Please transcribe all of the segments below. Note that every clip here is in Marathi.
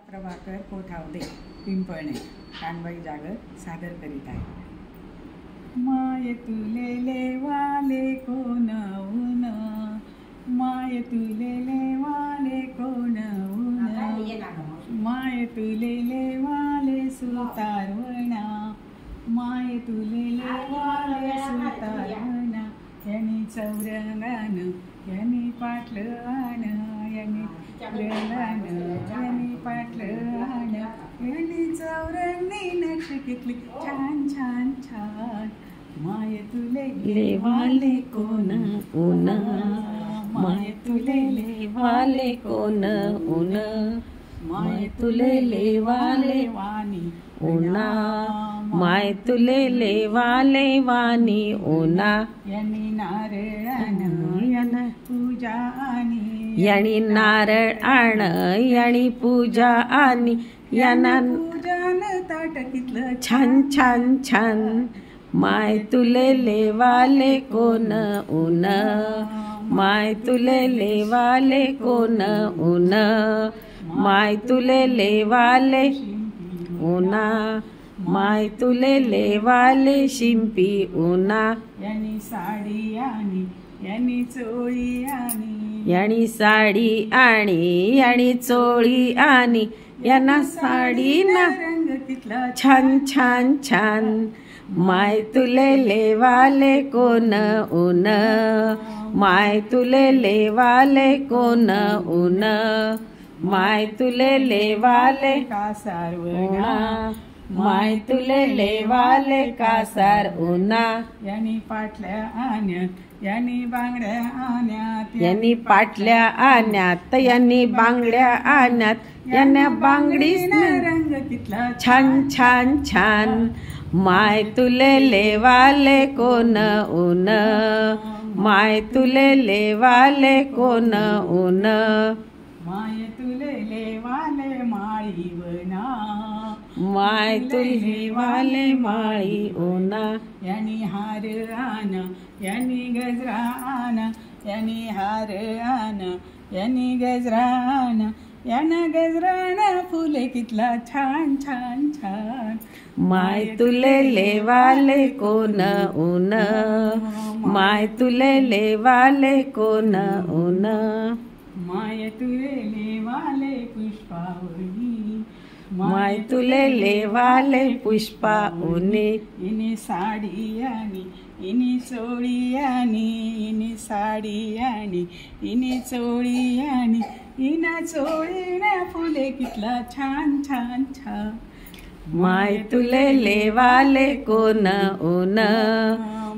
प्रभाकर कोठावदे पिंपळणे कानबाई जागर सादर करीत आहे। माय तुले लेवाले कोण ऊन, माय तुले लेवाले कोण ऊन, माय तुले लेवाले सुतारवणा, माय तुले लेवाले सुतारवणा, यांनी चौरंगान यांनी पाटलं आण, यांनी रंगान यांनी पाटलं आण, यांनी चौरंगी नटकितली छान छान छान, माय तुले लेवाले कोण ऊन, माय तुले लेवाले कोण ऊन, माय तुले लेवाले वाणी उना, माय तुले लेवाले वाणी उना, यांनी नारळान यांना पूजा आणि, यांनी नारळ आण यांनी पूजा आणि, यांना पूजन ताटकीतलं छान छान छान, माय तुले लेवाले कोण ऊन, माय तुले लेवाले कोण ऊन, माय तुले लेवाले उना, माय तुले लेवाले शिंपी उना, यांनी साडी आणि यांनी चोळी आणि, यांनी साडी आणि यांनी चोळी आणि, यांना साडी ना रंग तिथला छान छान छान, माय तुले लेवाले कोण ऊन, माय तुले लेवाले कोण ऊन, माय तुले लेवाले कासार उना, माय तुले लेवाले कासार उना, यांनी पाटल्या आण्यात यांनी बांगड्या आण्यात, यांनी पाटल्या आण्यात यांनी बांगड्या आण्यात, यांना बांगडी रंग तिथला छान छान छान, माय तुले लेवाले कोण ऊन, माय तुले लेवाले कोण ऊन, माय तुले लेवाले माळी वना, माय तुले लेवाले माळी उना, यांनी हार आण यांनी गजरा आण, यांनी हार आण यांनी गजरा आण, यांना गजराना फुले कितला छान छान छान, माय तुले लेवाले कोण ऊन, माय तुले लेवाले कोण ऊन, माय तुले लेवाले पुष्पावनी, माय तुले लेवाले पुष्पा उनी, इनी साडी आणि इनी चोळी आणि, इनी साडी आणि इनी चोळी आणि, इना चोळीना फुले कितला छान छान छान, माय तुले लेवाले कोण ऊन,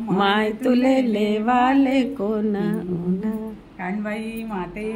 माय तुले लेवाले कोण ऊन। कानबाई माते